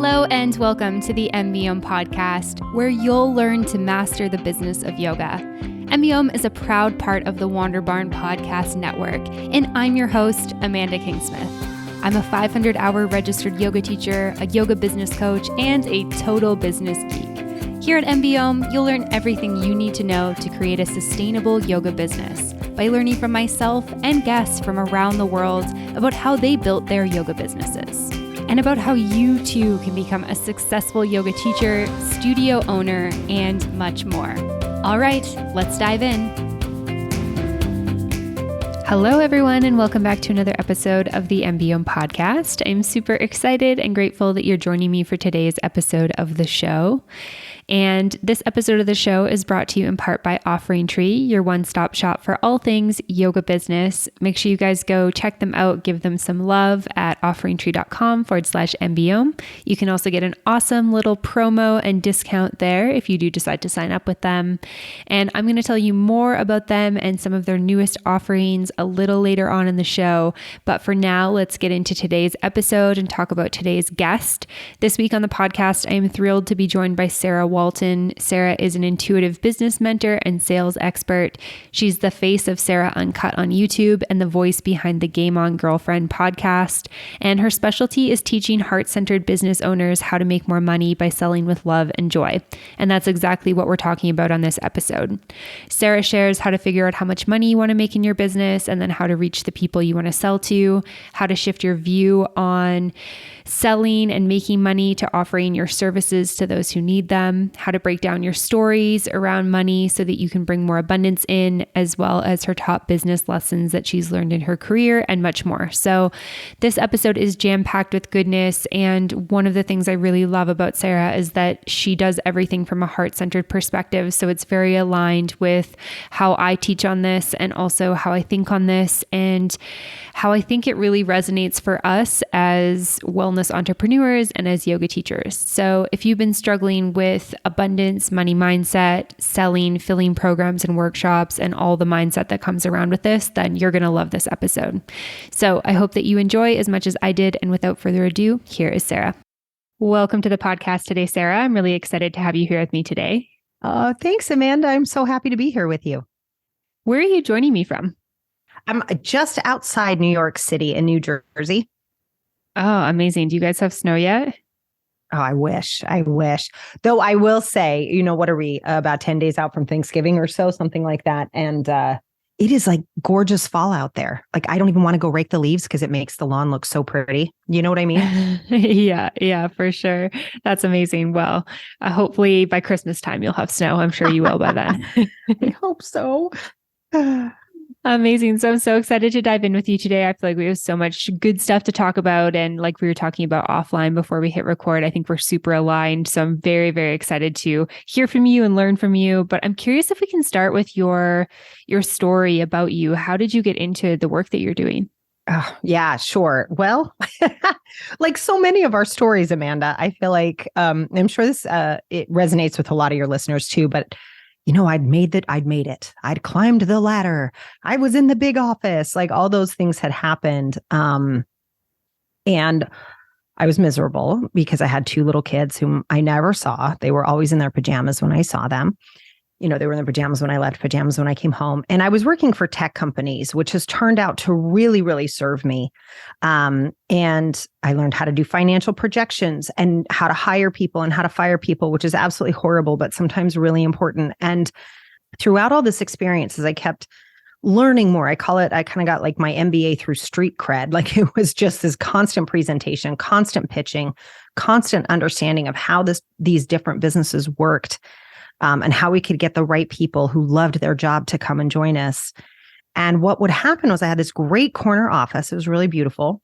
Hello and welcome to the MBOM podcast, where you'll learn to master the business of yoga. MBOM is a proud part of the Wander Barn Podcast Network, and I'm your host, Amanda Kingsmith. I'm a 500-hour registered yoga teacher, a yoga business coach, and a total business geek. Here at MBOM, you'll learn everything you need to know to create a sustainable yoga business by learning from myself and guests from around the world about how they built their yoga businesses, and about how you too can become a successful yoga teacher, studio owner, and much more. All right, let's dive in. Hello, everyone, and welcome back to another episode of the MBOM podcast. I'm super excited and grateful that you're joining me for today's episode of the show. And this episode of the show is brought to you in part by Offering Tree, your one-stop shop for all things yoga business. Make sure you guys go check them out, give them some love at offeringtree.com/MBOM. You can also get an awesome little promo and discount there if you do decide to sign up with them. And I'm going to tell you more about them and some of their newest offerings a little later on in the show. But for now, let's get into today's episode and talk about today's guest. This week on the podcast, I am thrilled to be joined by Sarah Walton. Sarah is an intuitive business mentor and sales expert. She's the face of Sarah Uncut on YouTube and the voice behind the Game On Girlfriend podcast. And her specialty is teaching heart-centered business owners how to make more money by selling with love and joy. And that's exactly what we're talking about on this episode. Sarah shares how to figure out how much money you want to make in your business, and then how to reach the people you want to sell to, how to shift your view on selling and making money to offering your services to those who need them, how to break down your stories around money so that you can bring more abundance in, as well as her top business lessons that she's learned in her career, and much more. So this episode is jam-packed with goodness. And one of the things I really love about Sarah is that she does everything from a heart-centered perspective. So it's very aligned with how I teach on this, and also how I think on this, and how I think it really resonates for us as wellness entrepreneurs and as yoga teachers. So if you've been struggling with abundance, money mindset, selling, filling programs and workshops, and all the mindset that comes around with this, then you're going to love this episode. So I hope that you enjoy as much as I did. And without further ado, here is Sarah. Welcome to the podcast today, Sarah. I'm really excited to have you here with me today. Thanks, Amanda. I'm so happy to be here with you. Where are you joining me from? I'm just outside New York City in New Jersey. Oh, amazing. Do you guys have snow yet? Oh, I wish. Though I will say, what are we, about 10 days out from Thanksgiving or so, something like that. And it is like gorgeous fall out there. Like, I don't even want to go rake the leaves because it makes the lawn look so pretty. You know what I mean? Yeah, for sure. That's amazing. Well, hopefully by Christmas time, you'll have snow. I'm sure you will by then. I hope so. Amazing. So I'm so excited to dive in with you today. I feel like we have so much good stuff to talk about. And like we were talking about offline before we hit record, I think we're super aligned. So I'm very, very excited to hear from you and learn from you. But I'm curious if we can start with your story about you. How did you get into the work that you're doing? Oh, yeah, sure. Well, like so many of our stories, Amanda, I feel like I'm sure this it resonates with a lot of your listeners too, but I'd made it. I'd climbed the ladder. I was in the big office. Like, all those things had happened. And I was miserable because I had two little kids whom I never saw. They were always in their pajamas when I saw them. They were in their pajamas when I left, pajamas when I came home. And I was working for tech companies, which has turned out to really, really serve me. And I learned how to do financial projections and how to hire people and how to fire people, which is absolutely horrible, but sometimes really important. And throughout all this experiences, I kept learning more. I kind of got like my MBA through street cred. Like, it was just this constant presentation, constant pitching, constant understanding of how these different businesses worked. And how we could get the right people who loved their job to come and join us. And what would happen was I had this great corner office. It was really beautiful.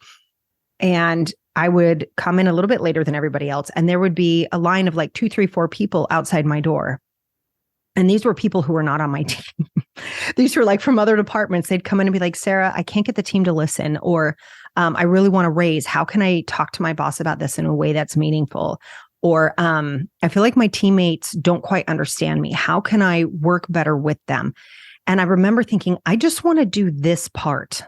And I would come in a little bit later than everybody else. And there would be a line of like 2, 3, 4 people outside my door. And these were people who were not on my team. These were like from other departments. They'd come in and be like, Sarah, I can't get the team to listen. Or I really want to raise. How can I talk to my boss about this in a way that's meaningful? Or I feel like my teammates don't quite understand me. How can I work better with them? And I remember thinking, I just want to do this part.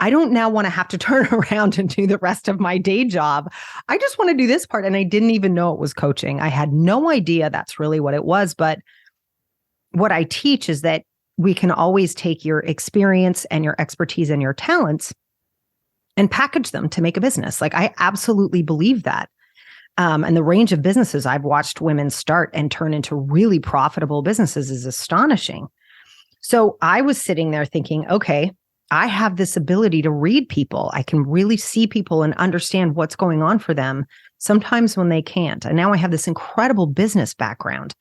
I don't now want to have to turn around and do the rest of my day job. I just want to do this part. And I didn't even know it was coaching. I had no idea that's really what it was. But what I teach is that we can always take your experience and your expertise and your talents and package them to make a business. Like, I absolutely believe that. And the range of businesses I've watched women start and turn into really profitable businesses is astonishing. So I was sitting there thinking, okay, I have this ability to read people. I can really see people and understand what's going on for them, sometimes when they can't. And now I have this incredible business background.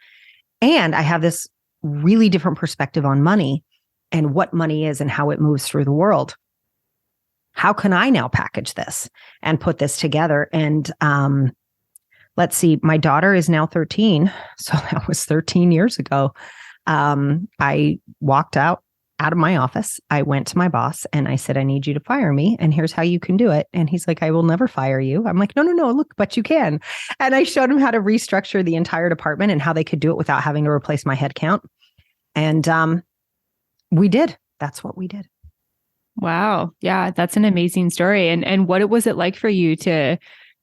And I have this really different perspective on money and what money is and how it moves through the world. How can I now package this and put this together? And let's see, my daughter is now 13. So that was 13 years ago. I walked out of my office. I went to my boss and I said, I need you to fire me. And here's how you can do it. And he's like, I will never fire you. I'm like, no, look, but you can. And I showed him how to restructure the entire department and how they could do it without having to replace my headcount. And we did. That's what we did. Wow. Yeah, that's an amazing story. And what was it like for you to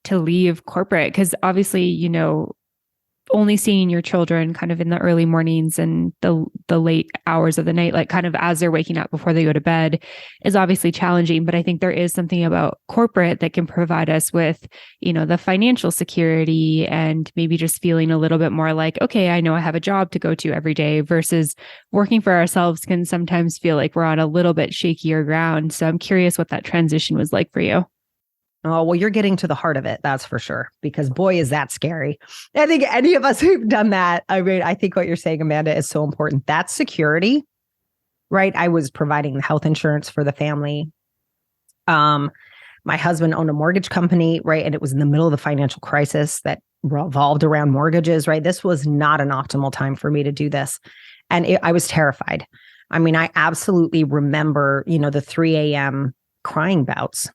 leave corporate? Because obviously, you know, only seeing your children kind of in the early mornings and the late hours of the night, like kind of as they're waking up before they go to bed, is obviously challenging. But I think there is something about corporate that can provide us with, you know, the financial security and maybe just feeling a little bit more like, okay, I know I have a job to go to every day, versus working for ourselves can sometimes feel like we're on a little bit shakier ground. So I'm curious what that transition was like for you. Oh, well, you're getting to the heart of it. That's for sure. Because boy, is that scary. I think any of us who've done that, I mean, I think what you're saying, Amanda, is so important. That security, right? I was providing the health insurance for the family. My husband owned a mortgage company, right? And it was in the middle of the financial crisis that revolved around mortgages, right? This was not an optimal time for me to do this. And I was terrified. I mean, I absolutely remember, you know, the 3 a.m. crying bouts.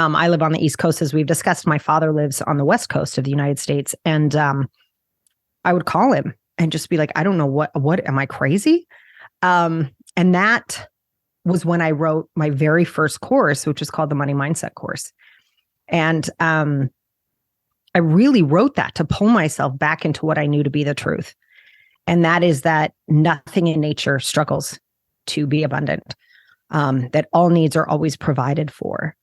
I live on the East Coast, as we've discussed. My father lives on the West Coast of the United States. And I would call him and just be like, I don't know what am I crazy? And that was when I wrote my very first course, which is called the Money Mindset course. And I really wrote that to pull myself back into what I knew to be the truth. And that is that nothing in nature struggles to be abundant, that all needs are always provided for.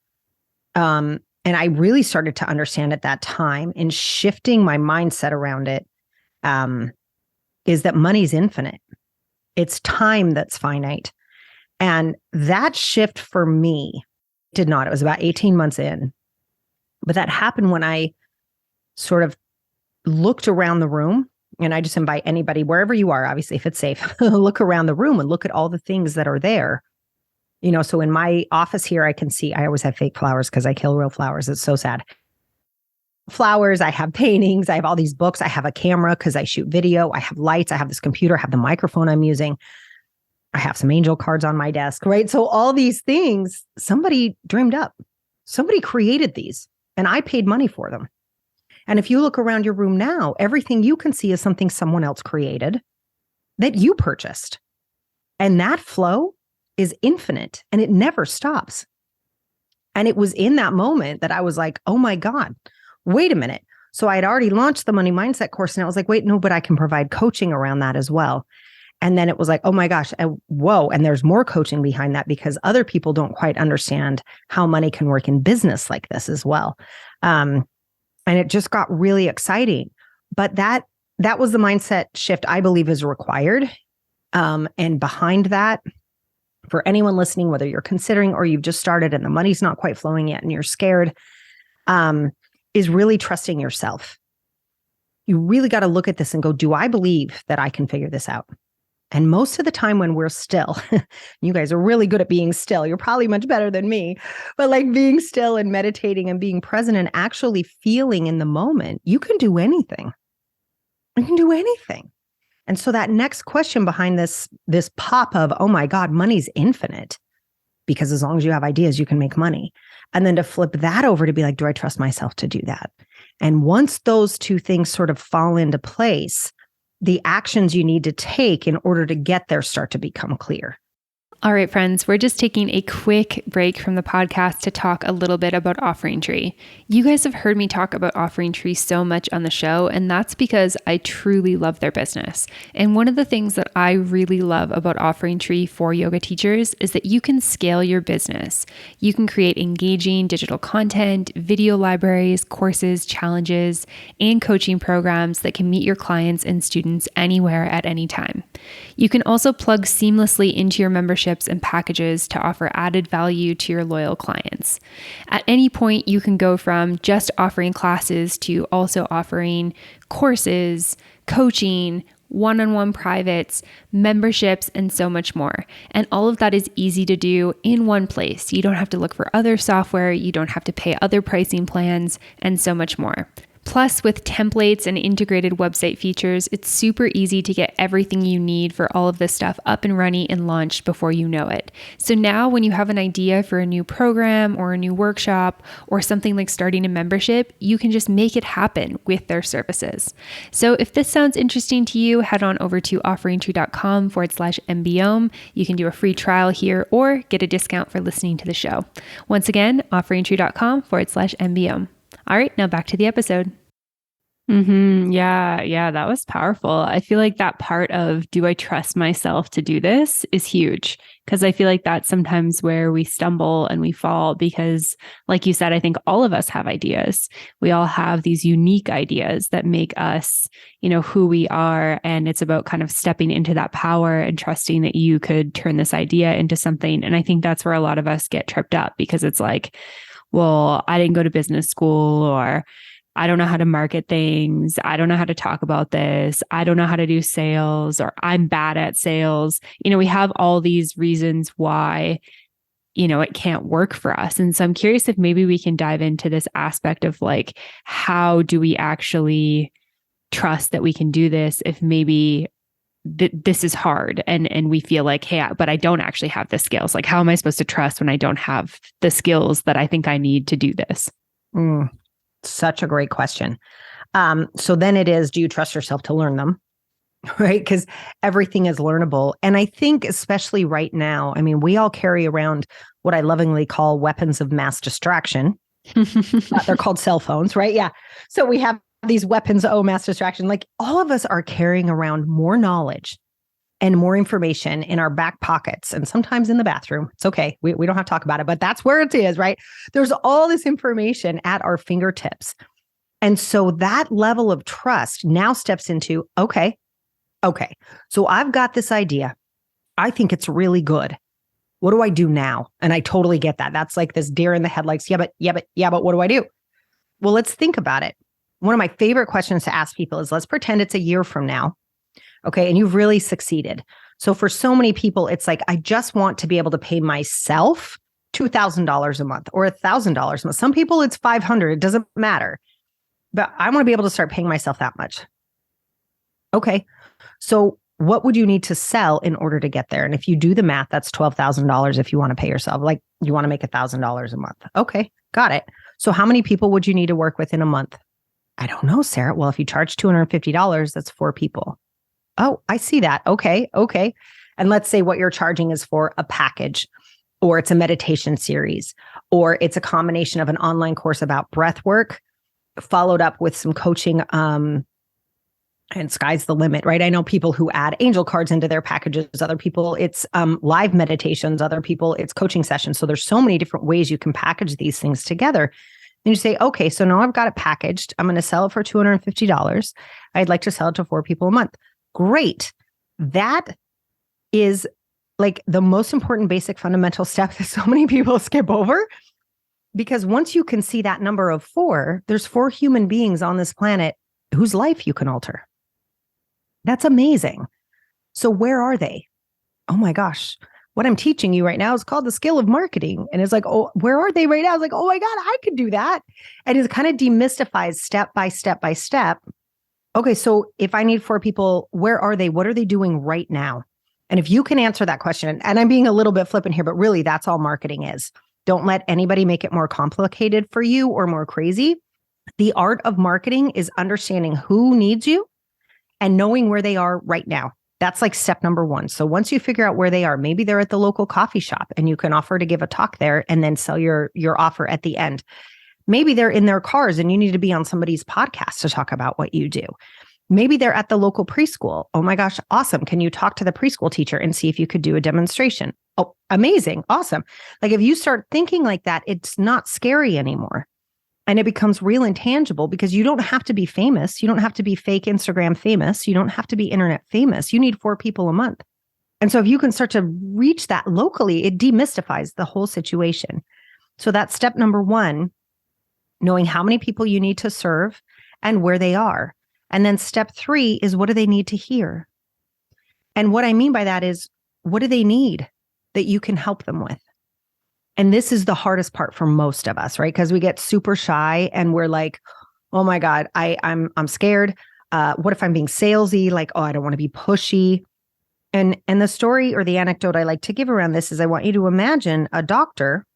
And I really started to understand at that time, in shifting my mindset around it, is that money's infinite. It's time that's finite. And that shift for me did not. It was about 18 months in. But that happened when I sort of looked around the room, and I just invite anybody, wherever you are, obviously, if it's safe, look around the room and look at all the things that are there. You know, so in my office here, I can see, I always have fake flowers because I kill real flowers. It's so sad. Flowers, I have paintings, I have all these books, I have a camera because I shoot video, I have lights, I have this computer, I have the microphone I'm using. I have some angel cards on my desk, right? So all these things, somebody dreamed up. Somebody created these, and I paid money for them. And if you look around your room now, everything you can see is something someone else created that you purchased. And that flow is infinite and it never stops. And it was in that moment that I was like, oh my God, wait a minute. So I had already launched the Money Mindset course, and I was like, wait, no, but I can provide coaching around that as well. And then it was like, oh my gosh, whoa. And there's more coaching behind that because other people don't quite understand how money can work in business like this as well. And it just got really exciting. But that was the mindset shift I believe is required. And behind that, for anyone listening, whether you're considering or you've just started and the money's not quite flowing yet and you're scared, is really trusting yourself. You really got to look at this and go, do I believe that I can figure this out? And most of the time when we're still, you guys are really good at being still. You're probably much better than me, but like being still and meditating and being present and actually feeling in the moment, you can do anything. You can do anything. And so that next question behind this pop of, oh my God, money's infinite, because as long as you have ideas, you can make money. And then to flip that over to be like, do I trust myself to do that? And once those two things sort of fall into place, the actions you need to take in order to get there start to become clear. All right, friends, we're just taking a quick break from the podcast to talk a little bit about Offering Tree. You guys have heard me talk about Offering Tree so much on the show, and that's because I truly love their business. And one of the things that I really love about Offering Tree for yoga teachers is that you can scale your business. You can create engaging digital content, video libraries, courses, challenges, and coaching programs that can meet your clients and students anywhere at any time. You can also plug seamlessly into your memberships and packages to offer added value to your loyal clients. At any point, you can go from just offering classes to also offering courses, coaching, one-on-one privates, memberships, and so much more. And all of that is easy to do in one place. You don't have to look for other software, you don't have to pay other pricing plans, and so much more. Plus, with templates and integrated website features, it's super easy to get everything you need for all of this stuff up and running and launched before you know it. So now when you have an idea for a new program or a new workshop or something like starting a membership, you can just make it happen with their services. So if this sounds interesting to you, head on over to offeringtree.com/MBOM. You can do a free trial here or get a discount for listening to the show. Once again, offeringtree.com/MBOM. All right, now back to the episode. Yeah, that was powerful. I feel like that part of, do I trust myself to do this, is huge, because I feel like that's sometimes where we stumble and we fall because, like you said, I think all of us have ideas. We all have these unique ideas that make us, who we are. And it's about kind of stepping into that power and trusting that you could turn this idea into something. And I think that's where a lot of us get tripped up, because it's like, well, I didn't go to business school, or I don't know how to market things. I don't know how to talk about this. I don't know how to do sales, or I'm bad at sales. We have all these reasons why, it can't work for us. And so I'm curious if maybe we can dive into this aspect of like, how do we actually trust that we can do this if maybe this is hard and we feel like, hey, but I don't actually have the skills. Like, how am I supposed to trust when I don't have the skills that I think I need to do this? Such a great question. So then it is, do you trust yourself to learn them? Right? Because everything is learnable. And I think especially right now, we all carry around what I lovingly call weapons of mass distraction. They're called cell phones, right? Yeah. So we have these weapons, mass distraction. Like, all of us are carrying around more knowledge and more information in our back pockets, and sometimes in the bathroom. It's okay. We don't have to talk about it, but that's where it is, right? There's all this information at our fingertips. And so that level of trust now steps into, okay. So I've got this idea. I think it's really good. What do I do now? And I totally get that. That's like this deer in the headlights. Yeah, but what do I do? Well, let's think about it. One of my favorite questions to ask people is, let's pretend it's a year from now. Okay. And you've really succeeded. So for so many people, it's like, I just want to be able to pay myself $2,000 a month or $1,000 a month. Some people it's $500. It doesn't matter. But I want to be able to start paying myself that much. Okay. So what would you need to sell in order to get there? And if you do the math, that's $12,000 if you want to pay yourself. Like, you want to make $1,000 a month. Okay. Got it. So how many people would you need to work with in a month? I don't know, Sarah. Well, if you charge $250, that's 4 people. Oh, I see that. Okay. And let's say what you're charging is for a package, or it's a meditation series, or it's a combination of an online course about breath work, followed up with some coaching, and sky's the limit, right? I know people who add angel cards into their packages. Other people, it's live meditations. Other people, it's coaching sessions. So there's so many different ways you can package these things together. And you say, okay, so now I've got it packaged. I'm going to sell it for $250. I'd like to sell it to 4 people a month. Great. That is like the most important basic fundamental step that so many people skip over. Because once you can see that number of 4, there's 4 human beings on this planet whose life you can alter. That's amazing. So where are they? Oh my gosh. What I'm teaching you right now is called the skill of marketing. And it's like, oh, where are they right now? It's like, oh my God, I could do that. And it kind of demystifies step by step by step. Okay, so if I need 4 people, where are they? What are they doing right now? And if you can answer that question, and I'm being a little bit flippant here, but really that's all marketing is. Don't let anybody make it more complicated for you or more crazy. The art of marketing is understanding who needs you and knowing where they are right now. That's like step number one. So once you figure out where they are, maybe they're at the local coffee shop and you can offer to give a talk there and then sell your offer at the end. Maybe they're in their cars and you need to be on somebody's podcast to talk about what you do. Maybe they're at the local preschool. Oh my gosh, awesome. Can you talk to the preschool teacher and see if you could do a demonstration? Oh, amazing. Awesome. Like if you start thinking like that, it's not scary anymore. And it becomes real and tangible because you don't have to be famous. You don't have to be fake Instagram famous. You don't have to be internet famous. You need 4 people a month. And so if you can start to reach that locally, it demystifies the whole situation. So that's step number 1, knowing how many people you need to serve and where they are. And then step 3 is what do they need to hear? And what I mean by that is, what do they need that you can help them with? And this is the hardest part for most of us, right? Because we get super shy and we're like, oh my God, I'm scared. What if I'm being salesy? Like, oh, I don't want to be pushy. And the story or the anecdote I like to give around this is I want you to imagine a doctor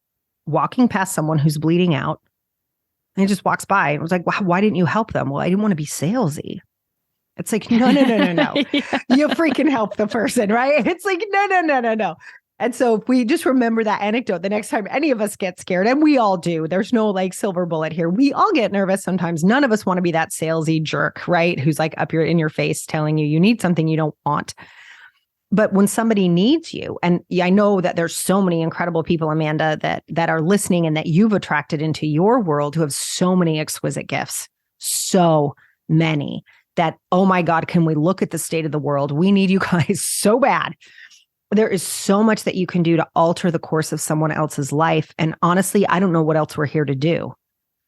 walking past someone who's bleeding out. And he just walks by and was like, why didn't you help them? Well, I didn't want to be salesy. It's like, no. Yeah. You freaking help the person, right? It's like, no. And so if we just remember that anecdote, the next time any of us get scared, and we all do, there's no like silver bullet here. We all get nervous sometimes. None of us want to be that salesy jerk, right? Who's like up in your face telling you need something you don't want. But when somebody needs you, and I know that there's so many incredible people, Amanda, that are listening and that you've attracted into your world who have so many exquisite gifts, so many that, oh my God, can we look at the state of the world? We need you guys so bad. There is so much that you can do to alter the course of someone else's life. And honestly, I don't know what else we're here to do.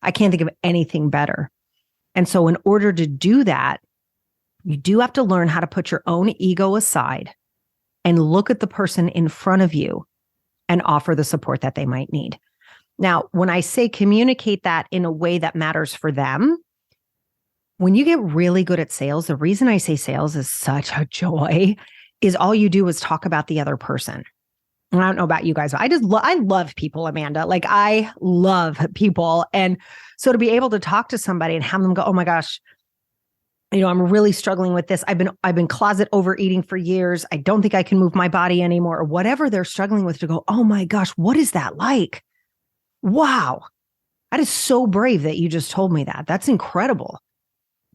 I can't think of anything better. And so in order to do that, you do have to learn how to put your own ego aside and look at the person in front of you and offer the support that they might need. Now, when I say communicate that in a way that matters for them, when you get really good at sales, the reason I say sales is such a joy is all you do is talk about the other person. And I don't know about you guys, but I love people, Amanda. Like I love people. And so to be able to talk to somebody and have them go, oh my gosh, I'm really struggling with this. I've been closet overeating for years. I don't think I can move my body anymore, or whatever they're struggling with, to go, oh my gosh, what is that like? Wow. That is so brave that you just told me that. That's incredible.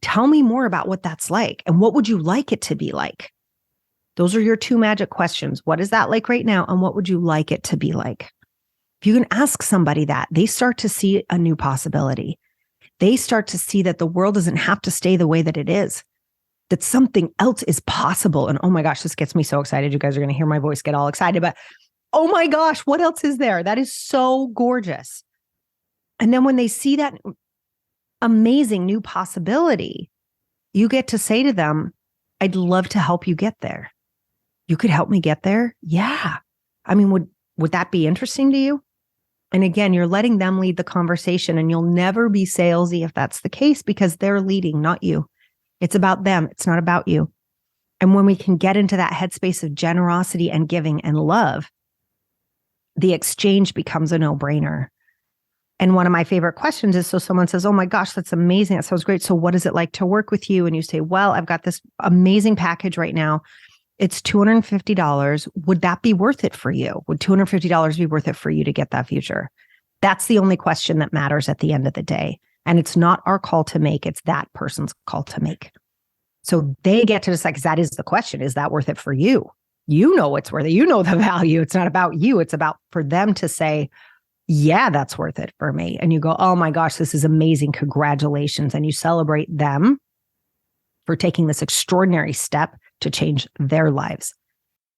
Tell me more about what that's like. And what would you like it to be like? Those are your 2 magic questions. What is that like right now? And what would you like it to be like? If you can ask somebody that, they start to see a new possibility. They start to see that the world doesn't have to stay the way that it is, that something else is possible. And oh my gosh, this gets me so excited. You guys are going to hear my voice get all excited, but oh my gosh, what else is there? That is so gorgeous. And then when they see that amazing new possibility, you get to say to them, I'd love to help you get there. You could help me get there? Yeah. I mean, would that be interesting to you? And again, you're letting them lead the conversation, and you'll never be salesy if that's the case, because they're leading, not you. It's about them. It's not about you. And when we can get into that headspace of generosity and giving and love, the exchange becomes a no-brainer. And one of my favorite questions is, so someone says, oh my gosh, that's amazing. That sounds great. So what is it like to work with you? And you say, well, I've got this amazing package right now. It's $250. Would that be worth it for you? Would $250 be worth it for you to get that future? That's the only question that matters at the end of the day. And it's not our call to make, it's that person's call to make. So they get to decide, because that is the question. Is that worth it for you? You know it's worth it. You know the value. It's not about you. It's about for them to say, yeah, that's worth it for me. And you go, oh my gosh, this is amazing. Congratulations. And you celebrate them for taking this extraordinary step to change their lives.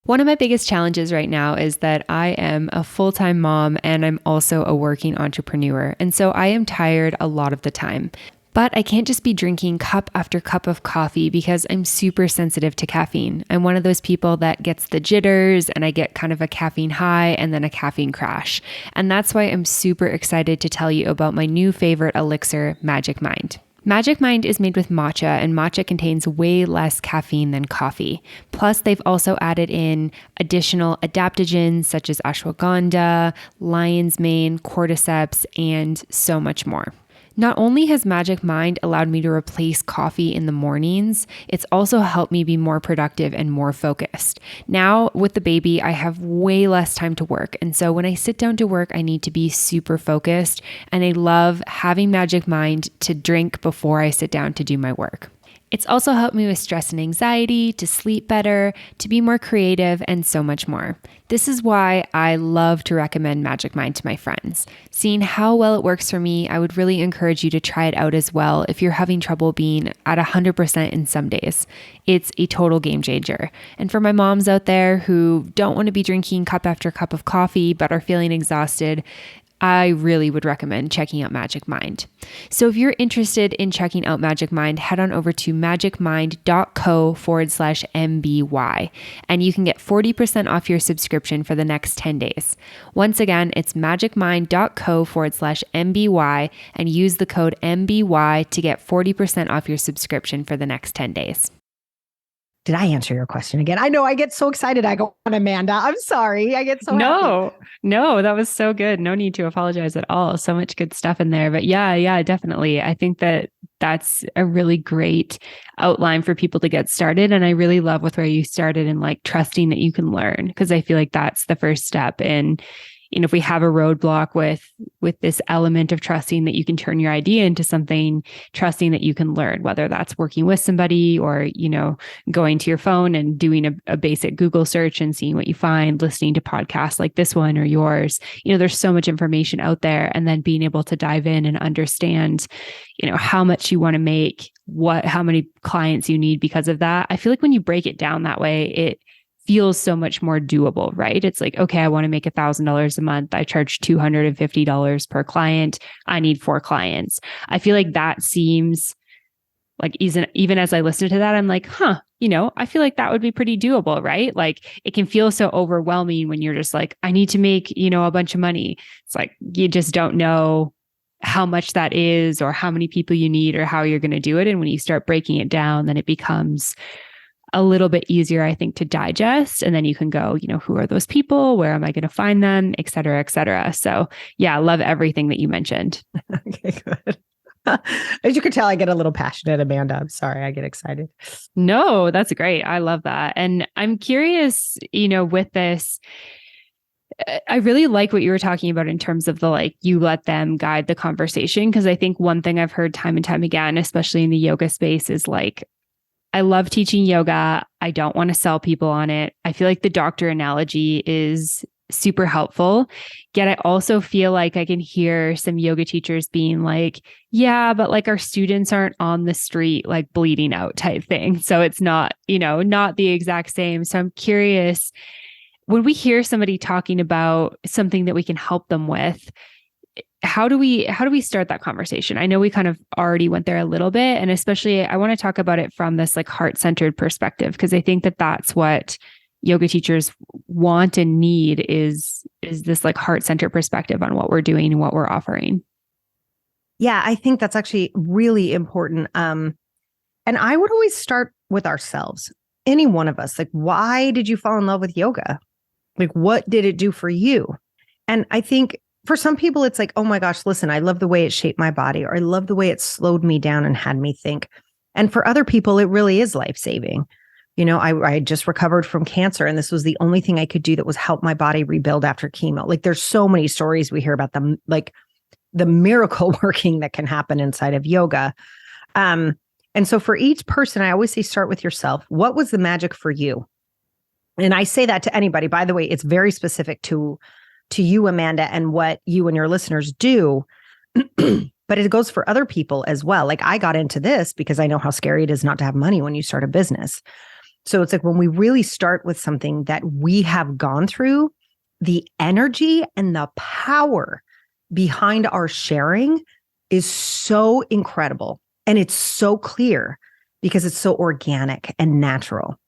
One of my biggest challenges right now is that I am a full-time mom and I'm also a working entrepreneur. And so I am tired a lot of the time. But I can't just be drinking cup after cup of coffee because I'm super sensitive to caffeine. I'm one of those people that gets the jitters and I get kind of a caffeine high and then a caffeine crash. And that's why I'm super excited to tell you about my new favorite elixir, Magic Mind. Magic Mind is made with matcha, and matcha contains way less caffeine than coffee. Plus, they've also added in additional adaptogens such as ashwagandha, lion's mane, cordyceps, and so much more. Not only has Magic Mind allowed me to replace coffee in the mornings, it's also helped me be more productive and more focused. Now, with the baby, I have way less time to work. And so when I sit down to work, I need to be super focused. And I love having Magic Mind to drink before I sit down to do my work. It's also helped me with stress and anxiety, to sleep better, to be more creative, and so much more. This is why I love to recommend Magic Mind to my friends. Seeing how well it works for me, I would really encourage you to try it out as well if you're having trouble being at 100% in some days. It's a total game changer. And for my moms out there who don't want to be drinking cup after cup of coffee but are feeling exhausted, I really would recommend checking out Magic Mind. So if you're interested in checking out Magic Mind, head on over to magicmind.co/MBY and you can get 40% off your subscription for the next 10 days. Once again, it's magicmind.co/MBY and use the code MBY to get 40% off your subscription for the next 10 days. Did I answer your question again? I know I get so excited. I go on, Amanda. I'm sorry. I get so happy. No, that was so good. No need to apologize at all. So much good stuff in there. But yeah, definitely. I think that that's a really great outline for people to get started. And I really love with where you started in like trusting that you can learn, because I feel like that's the first step in, if we have a roadblock with this element of trusting that you can turn your idea into something, trusting that you can learn, whether that's working with somebody or, going to your phone and doing a basic Google search and seeing what you find, listening to podcasts like this one or yours. There's so much information out there, and then being able to dive in and understand, how much you want to make, how many clients you need because of that. I feel like when you break it down that way, it feels so much more doable, right? It's like, okay, I want to make $1,000 a month. I charge $250 per client. I need 4 clients. I feel like that seems like, even as I listen to that, I'm like, I feel like that would be pretty doable, right? Like it can feel so overwhelming when you're just like, I need to make, a bunch of money. It's like, you just don't know how much that is or how many people you need or how you're going to do it. And when you start breaking it down, then it becomes a little bit easier, I think, to digest. And then you can go, who are those people? Where am I going to find them? Et cetera, et cetera. So yeah, I love everything that you mentioned. Okay, good. As you can tell, I get a little passionate, Amanda. I'm sorry. I get excited. No, that's great. I love that. And I'm curious, with this, I really like what you were talking about in terms of the, you let them guide the conversation. Because I think one thing I've heard time and time again, especially in the yoga space, is I love teaching yoga. I don't want to sell people on it. I feel like the doctor analogy is super helpful. Yet I also feel like I can hear some yoga teachers being like, yeah, but our students aren't on the street, bleeding out type thing. So it's not, not the exact same. So I'm curious, when we hear somebody talking about something that we can help them with, how do we start that conversation? I know we kind of already went there a little bit, and especially I want to talk about it from this heart-centered perspective, because I think that that's what yoga teachers want and need is this heart-centered perspective on what we're doing and what we're offering. Yeah, I think that's actually really important. And I would always start with ourselves. Any one of us, why did you fall in love with yoga? What did it do for you? And I think for some people, it's like, oh my gosh, listen, I love the way it shaped my body, or I love the way it slowed me down and had me think. And for other people, it really is life-saving. I just recovered from cancer, and this was the only thing I could do that was help my body rebuild after chemo. There's so many stories we hear about them, the miracle working that can happen inside of yoga. And so for each person, I always say, start with yourself. What was the magic for you? And I say that to anybody. By the way, it's very specific to you, Amanda, and what you and your listeners do. But it goes for other people as well. I got into this because I know how scary it is not to have money when you start a business. So it's when we really start with something that we have gone through, the energy and the power behind our sharing is so incredible. And it's so clear because it's so organic and natural.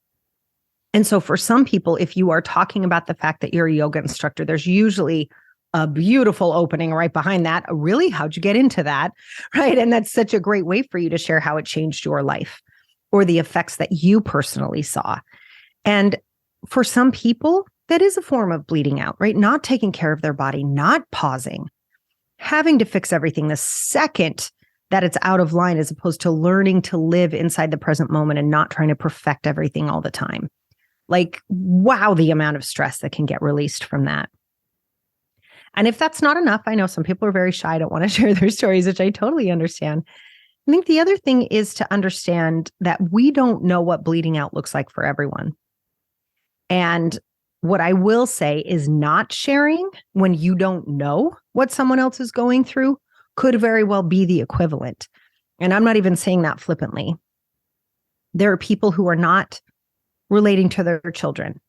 And so for some people, if you are talking about the fact that you're a yoga instructor, there's usually a beautiful opening right behind that. Really, how'd you get into that? Right. And that's such a great way for you to share how it changed your life or the effects that you personally saw. And for some people, that is a form of bleeding out, right? Not taking care of their body, not pausing. having to fix everything the second that it's out of line, as opposed to learning to live inside the present moment and not trying to perfect everything all the time. Like, wow, the amount of stress that can get released from that. And if that's not enough, I know some people are very shy, don't want to share their stories, which I totally understand. I think the other thing is to understand that we don't know what bleeding out looks like for everyone. And what I will say is, not sharing when you don't know what someone else is going through could very well be the equivalent. And I'm not even saying that flippantly. There are people who are not relating to their children.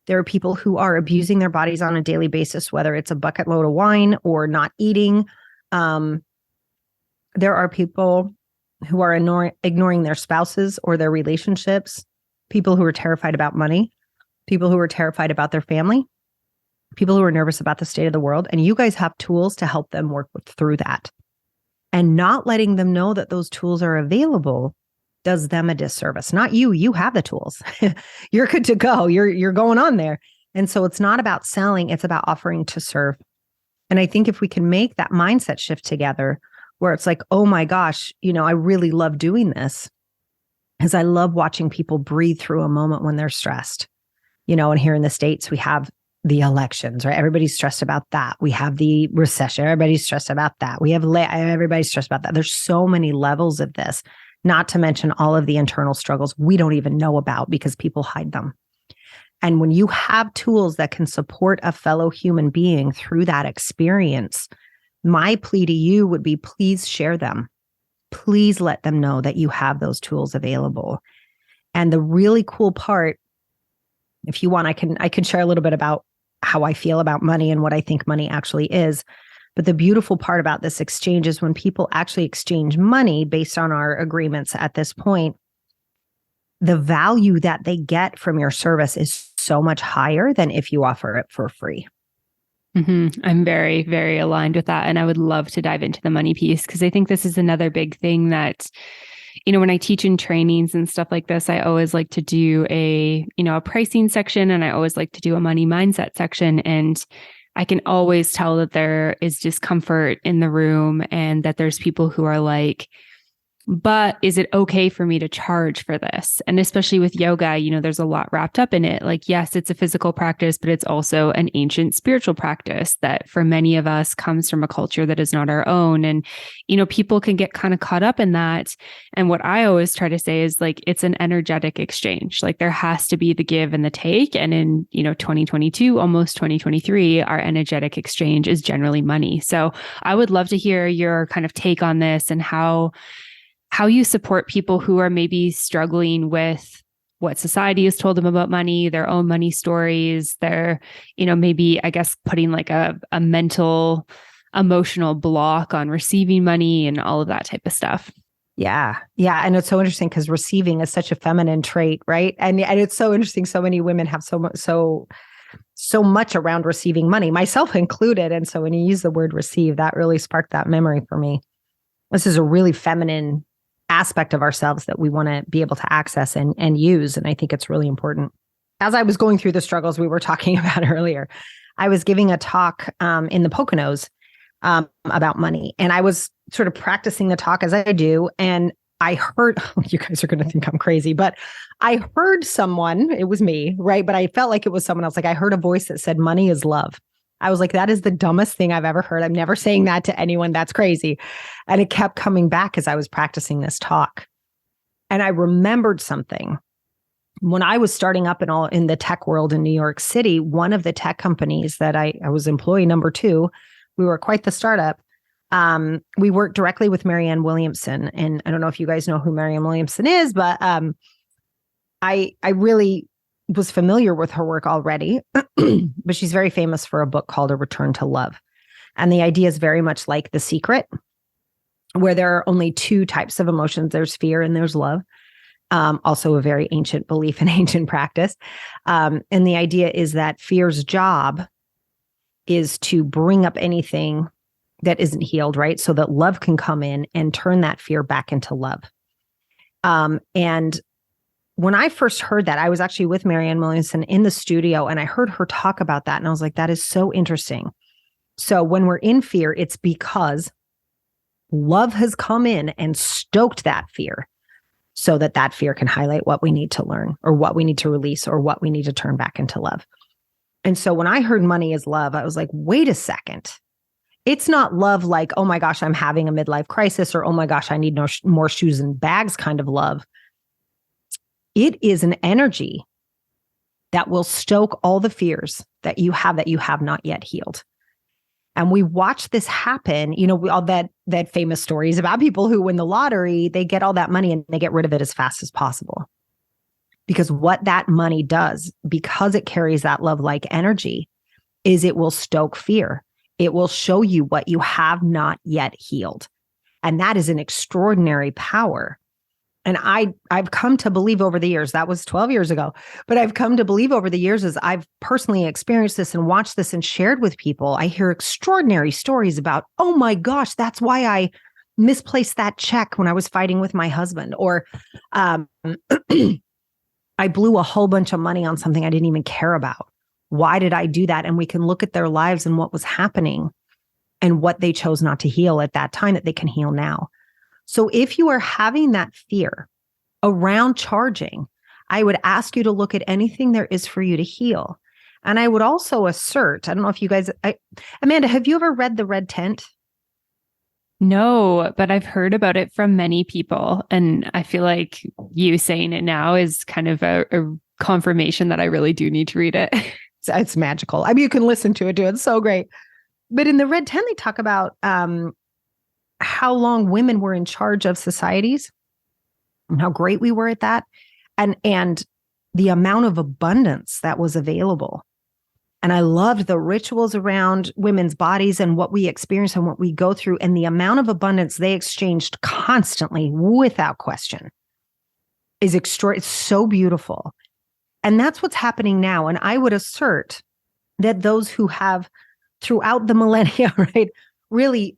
There are people who are abusing their bodies on a daily basis, whether it's a bucket load of wine or not eating. There are people who are ignoring their spouses or their relationships, people who are terrified about money, people who are terrified about their family, people who are nervous about the state of the world. And you guys have tools to help them work through that. And not letting them know that those tools are available does them a disservice. Not you. You have the tools. You're good to go. You're going on there. And so it's not about selling. It's about offering to serve. And I think if we can make that mindset shift together, where it's like, oh my gosh, I really love doing this, because I love watching people breathe through a moment when they're stressed. And here in the States, we have the elections, right? Everybody's stressed about that. We have the recession. Everybody's stressed about that. We have everybody's stressed about that. There's so many levels of this, not to mention all of the internal struggles we don't even know about because people hide them. And when you have tools that can support a fellow human being through that experience, my plea to you would be, please share them. Please let them know that you have those tools available. And the really cool part, if you want, I can share a little bit about how I feel about money and what I think money actually is. But the beautiful part about this exchange is when people actually exchange money based on our agreements at this point, the value that they get from your service is so much higher than if you offer it for free. Mm-hmm. I'm very, very aligned with that. And I would love to dive into the money piece, because I think this is another big thing that, when I teach in trainings and stuff like this, I always like to do a pricing section, and I always like to do a money mindset section. And I can always tell that there is discomfort in the room, and that there's people who are like, but is it okay for me to charge for this? And especially with yoga, there's a lot wrapped up in it. Like, yes, it's a physical practice, but it's also an ancient spiritual practice that for many of us comes from a culture that is not our own. And, people can get kind of caught up in that. And what I always try to say is, like, it's an energetic exchange. Like, there has to be the give and the take. And in, 2022, almost 2023, our energetic exchange is generally money. So I would love to hear your kind of take on this and how you support people who are maybe struggling with what society has told them about money, their own money stories. They're, maybe, I guess, putting like a mental, emotional block on receiving money and all of that type of stuff. Yeah. Yeah. And it's so interesting because receiving is such a feminine trait, right? And it's so interesting. So many women have so much around receiving money, myself included. And so when you use the word receive, that really sparked that memory for me. This is a really feminine aspect of ourselves that we want to be able to access and use. And I think it's really important. As I was going through the struggles we were talking about earlier, I was giving a talk in the Poconos about money. And I was sort of practicing the talk as I do. And I heard, you guys are going to think I'm crazy, but I heard someone, it was me, right? But I felt like it was someone else. Like, I heard a voice that said, money is love. I was like, that is the dumbest thing I've ever heard. I'm never saying that to anyone. That's crazy. And it kept coming back as I was practicing this talk. And I remembered something. When I was starting up in the tech world in New York City, one of the tech companies that I was employee number 2, we were quite the startup. We worked directly with Marianne Williamson. And I don't know if you guys know who Marianne Williamson is, but I really was familiar with her work already, but she's very famous for a book called A Return to Love. And the idea is very much like The Secret, where there are only 2 types of emotions. There's fear and there's love. Also a very ancient belief and ancient practice. And the idea is that fear's job is to bring up anything that isn't healed, right? So that love can come in and turn that fear back into love. And when I first heard that, I was actually with Marianne Williamson in the studio, and I heard her talk about that. And I was like, that is so interesting. So when we're in fear, it's because love has come in and stoked that fear so that that fear can highlight what we need to learn or what we need to release or what we need to turn back into love. And so when I heard money is love, I was like, wait a second. It's not love like, oh my gosh, I'm having a midlife crisis, or oh my gosh, I need no more shoes and bags kind of love. It is an energy that will stoke all the fears that you have not yet healed. And we watch this happen, all that famous stories about people who win the lottery, they get all that money and they get rid of it as fast as possible. Because what that money does, because it carries that love-like energy, is it will stoke fear. It will show you what you have not yet healed. And that is an extraordinary power. And I've come to believe over the years, that was 12 years ago, but I've come to believe over the years as I've personally experienced this and watched this and shared with people, I hear extraordinary stories about, oh my gosh, that's why I misplaced that check when I was fighting with my husband. Or I blew a whole bunch of money on something I didn't even care about. Why did I do that? And we can look at their lives and what was happening and what they chose not to heal at that time that they can heal now. So if you are having that fear around charging, I would ask you to look at anything there is for you to heal. And I would also assert, I don't know if you guys, Amanda, have you ever read The Red Tent? No, but I've heard about it from many people. And I feel like you saying it now is kind of a confirmation that I really do need to read it. It's magical. I mean, you can listen to it too. It's so great. But in The Red Tent, they talk about how long women were in charge of societies and how great we were at that. And the amount of abundance that was available. And I loved the rituals around women's bodies and what we experience and what we go through and the amount of abundance they exchanged constantly without question is extraordinary. It's so beautiful. And that's what's happening now. And I would assert that those who have throughout the millennia, right, really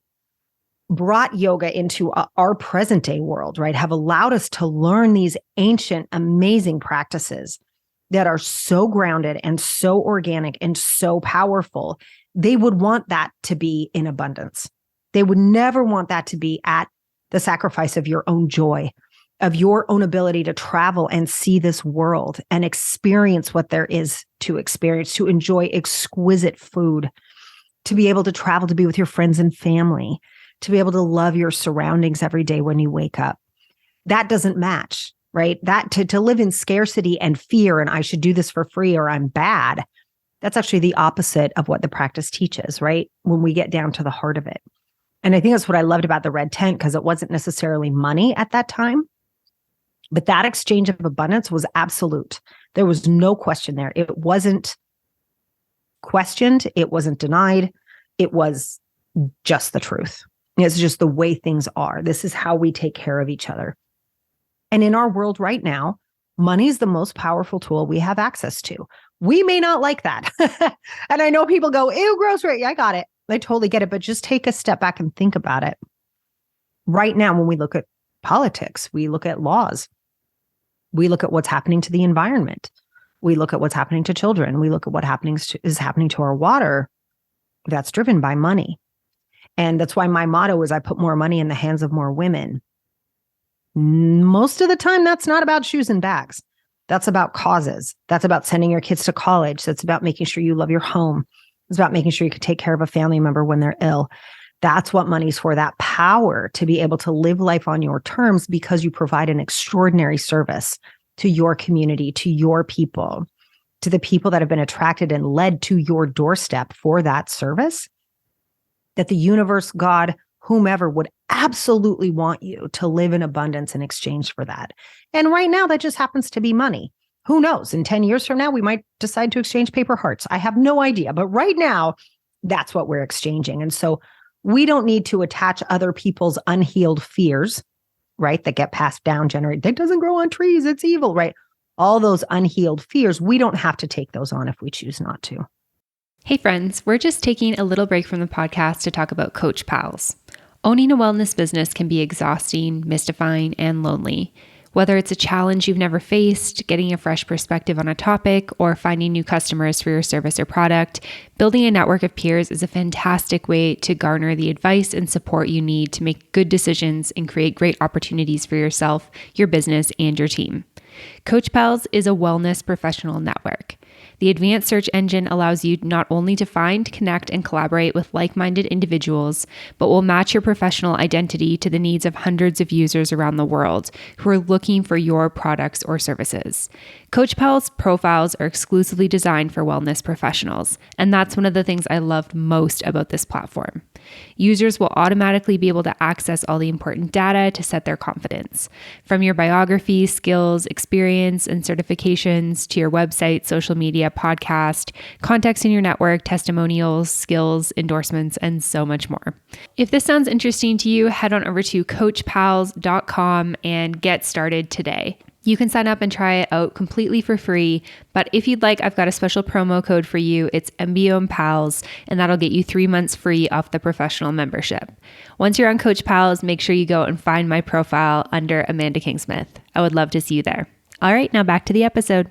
brought yoga into our present day world, right, have allowed us to learn these ancient, amazing practices that are so grounded and so organic and so powerful. They would want that to be in abundance. They would never want that to be at the sacrifice of your own joy, of your own ability to travel and see this world and experience what there is to experience, to enjoy exquisite food, to be able to travel, to be with your friends and family, to be able to love your surroundings every day when you wake up. That doesn't match, right? That to live in scarcity and fear, and I should do this for free or I'm bad. That's actually the opposite of what the practice teaches, right? When we get down to the heart of it. And I think that's what I loved about the Red Tent, because it wasn't necessarily money at that time, but that exchange of abundance was absolute. There was no question there. It wasn't questioned. It wasn't denied. It was just the truth. It's just the way things are. This is how we take care of each other. And in our world right now, money is the most powerful tool we have access to. We may not like that. And I know people go, ew, gross, right? Yeah, I got it. I totally get it. But just take a step back and think about it. Right now, when we look at politics, we look at laws, we look at what's happening to the environment, we look at what's happening to children, we look at what is happening to our water. That's driven by money. And that's why my motto is I put more money in the hands of more women. Most of the time, that's not about shoes and bags. That's about causes. That's about sending your kids to college. That's about making sure you love your home. It's about making sure you can take care of a family member when they're ill. That's what money's for, that power to be able to live life on your terms because you provide an extraordinary service to your community, to your people, to the people that have been attracted and led to your doorstep for that service, that the universe, God, whomever would absolutely want you to live in abundance in exchange for that. And right now, that just happens to be money. Who knows? In 10 years from now, we might decide to exchange paper hearts. I have no idea. But right now, that's what we're exchanging. And so we don't need to attach other people's unhealed fears, right, that get passed down, that doesn't grow on trees, it's evil, right? All those unhealed fears, we don't have to take those on if we choose not to. Hey friends, we're just taking a little break from the podcast to talk about Coach Pals. Owning a wellness business can be exhausting, mystifying, and lonely. Whether it's a challenge you've never faced, getting a fresh perspective on a topic, or finding new customers for your service or product, building a network of peers is a fantastic way to garner the advice and support you need to make good decisions and create great opportunities for yourself, your business, and your team. Coach Pals is a wellness professional network. The advanced search engine allows you not only to find, connect, and collaborate with like-minded individuals, but will match your professional identity to the needs of hundreds of users around the world who are looking for your products or services. Coach Pals profiles are exclusively designed for wellness professionals, and that's one of the things I loved most about this platform. Users will automatically be able to access all the important data to set their confidence, from your biography, skills, experience, and certifications to your website, social media, podcast, contacts in your network, testimonials, skills, endorsements, and so much more. If this sounds interesting to you, head on over to coachpals.com and get started today. You can sign up and try it out completely for free, but if you'd like, I've got a special promo code for you. It's MBOMPALS, and that'll get you 3 months free off the professional membership. Once you're on Coach Pals, make sure you go and find my profile under Amanda Kingsmith. I would love to see you there. All right, now back to the episode.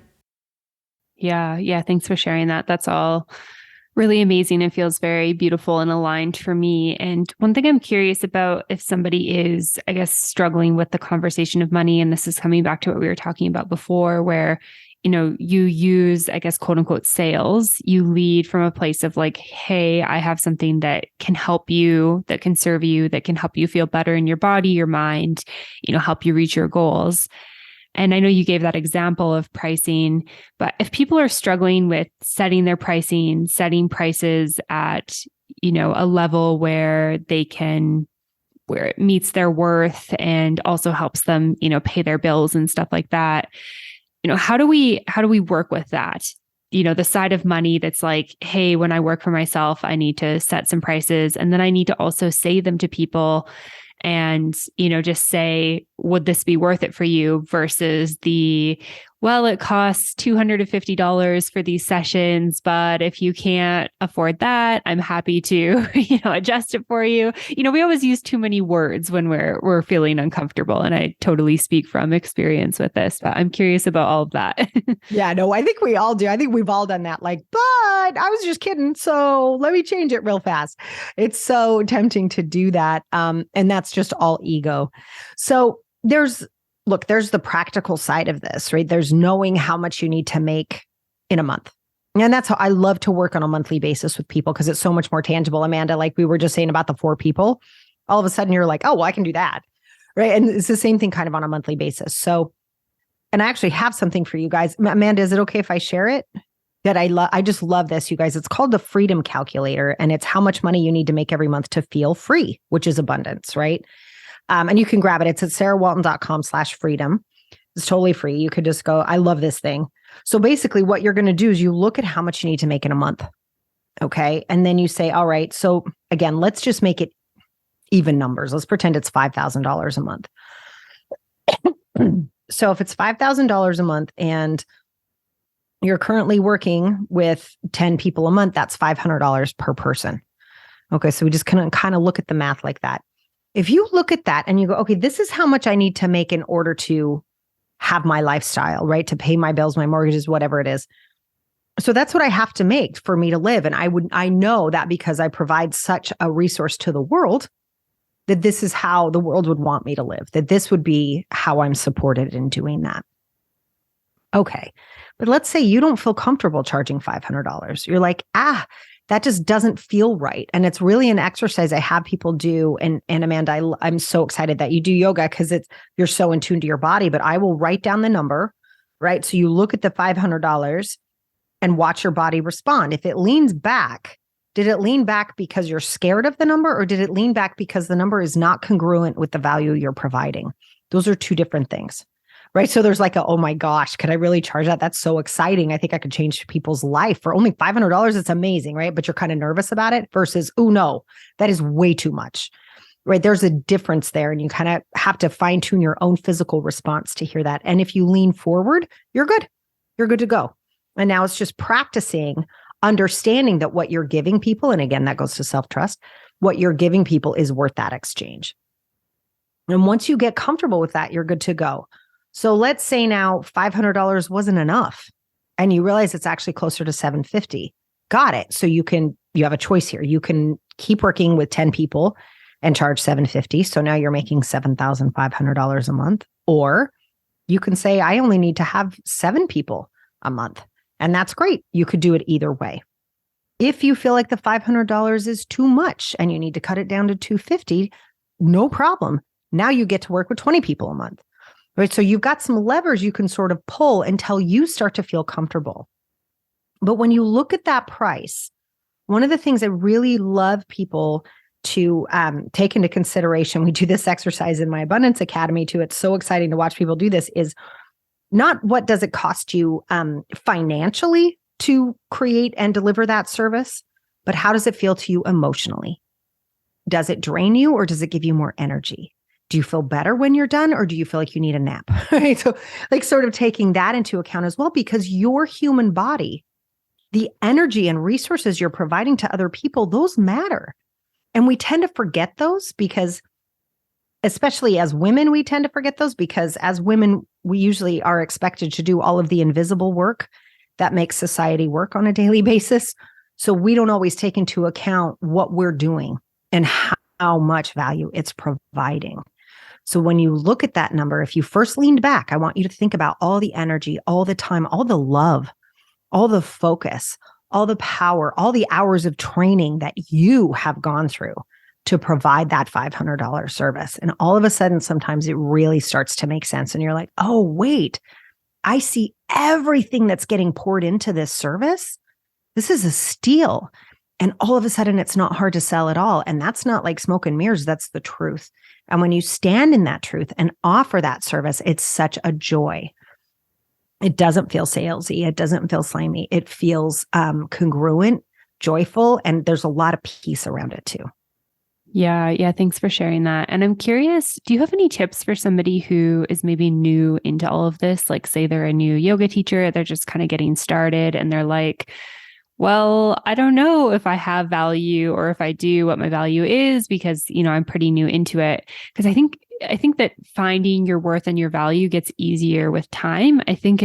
Yeah. Thanks for sharing that. That's all really amazing and feels very beautiful and aligned for me. And one thing I'm curious about, if somebody is, I guess, struggling with the conversation of money, and this is coming back to what we were talking about before, where, you use, I guess, quote unquote, sales, you lead from a place of like, hey, I have something that can help you, that can serve you, that can help you feel better in your body, your mind, help you reach your goals. And I know you gave that example of pricing, but if people are struggling with setting their pricing, setting prices at, a level where where it meets their worth and also helps them, pay their bills and stuff like that, how do we work with that? The side of money that's like, hey, when I work for myself, I need to set some prices, and then I need to also say them to people. And, just say, would this be worth it for you versus it costs $250 for these sessions, but if you can't afford that, I'm happy to, adjust it for you. We always use too many words when we're feeling uncomfortable. And I totally speak from experience with this, but I'm curious about all of that. Yeah, no, I think we all do. I think we've all done that. Like, but I was just kidding. So let me change it real fast. It's so tempting to do that. And that's just all ego. So there's the practical side of this, right? There's knowing how much you need to make in a month. And that's how I love to work on a monthly basis with people, because it's so much more tangible. Amanda, like we were just saying about the 4 people, all of a sudden you're like, oh, well, I can do that. Right. And it's the same thing kind of on a monthly basis. So, and I actually have something for you guys. Amanda, is it okay if I share it? That I just love this, you guys. It's called the Freedom Calculator, and it's how much money you need to make every month to feel free, which is abundance, right? And you can grab it. It's at sarahwalton.com/freedom. It's totally free. You could just go, I love this thing. So basically what you're going to do is you look at how much you need to make in a month. Okay. And then you say, all right, so again, let's just make it even numbers. Let's pretend it's $5,000 a month. So if it's $5,000 a month and you're currently working with 10 people a month, that's $500 per person. Okay. So we just kind of look at the math like that. If you look at that and you go, okay, this is how much I need to make in order to have my lifestyle, right? To pay my bills, my mortgages, whatever it is. So that's what I have to make for me to live. And I know that because I provide such a resource to the world, that this is how the world would want me to live, that this would be how I'm supported in doing that. Okay. But let's say you don't feel comfortable charging $500. You're like, that just doesn't feel right. And it's really an exercise I have people do. And Amanda, I'm so excited that you do yoga, because you're so in tune to your body, but I will write down the number, right? So you look at the $500 and watch your body respond. If it leans back, did it lean back because you're scared of the number, or did it lean back because the number is not congruent with the value you're providing? Those are two different things. Right. So there's like oh my gosh, could I really charge that? That's so exciting. I think I could change people's life for only $500. It's amazing. Right. But you're kind of nervous about it versus, oh no, that is way too much. Right. There's a difference there. And you kind of have to fine tune your own physical response to hear that. And if you lean forward, you're good. You're good to go. And now it's just practicing understanding that what you're giving people, and again, that goes to self-trust, what you're giving people is worth that exchange. And once you get comfortable with that, you're good to go. So let's say now $500 wasn't enough and you realize it's actually closer to $750. Got it. So you have a choice here. You can keep working with 10 people and charge $750. So now you're making $7,500 a month. Or you can say, I only need to have 7 people a month. And that's great. You could do it either way. If you feel like the $500 is too much and you need to cut it down to $250, no problem. Now you get to work with 20 people a month, right? So you've got some levers you can sort of pull until you start to feel comfortable. But when you look at that price, one of the things I really love people to take into consideration, we do this exercise in my Abundance Academy too. It's so exciting to watch people do this, is not what does it cost you financially to create and deliver that service, but how does it feel to you emotionally? Does it drain you or does it give you more energy? Do you feel better when you're done or do you feel like you need a nap? Right? So like sort of taking that into account as well, because your human body, the energy and resources you're providing to other people, those matter. And we tend to forget those because, especially as women, we tend to forget those because as women, we usually are expected to do all of the invisible work that makes society work on a daily basis. So we don't always take into account what we're doing and how much value it's providing. So when you look at that number, if you first leaned back, I want you to think about all the energy, all the time, all the love, all the focus, all the power, all the hours of training that you have gone through to provide that $500 service. And all of a sudden, sometimes it really starts to make sense. And you're like, oh, wait, I see everything that's getting poured into this service. This is a steal. And all of a sudden, it's not hard to sell at all. And that's not like smoke and mirrors. That's the truth. And when you stand in that truth and offer that service, it's such a joy. It doesn't feel salesy. It doesn't feel slimy. It feels congruent, joyful, and there's a lot of peace around it too. Yeah. Thanks for sharing that. And I'm curious, do you have any tips for somebody who is maybe new into all of this? Like say they're a new yoga teacher, they're just kind of getting started and they're like, well, I don't know if I have value or if I do, what my value is because, I'm pretty new into it. Because I think that finding your worth and your value gets easier with time. I think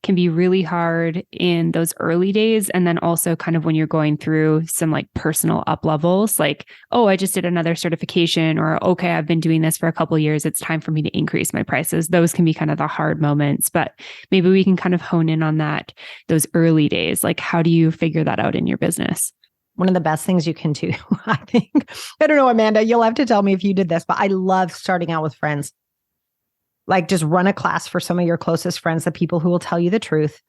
can be really hard in those early days. And then also kind of when you're going through some like personal up levels, like, oh, I just did another certification or, okay, I've been doing this for a couple of years. It's time for me to increase my prices. Those can be kind of the hard moments, but maybe we can kind of hone in on those early days. Like, how do you figure that out in your business? One of the best things you can do, I think, I don't know, Amanda, you'll have to tell me if you did this, but I love starting out with friends. Like just run a class for some of your closest friends, the people who will tell you the truth,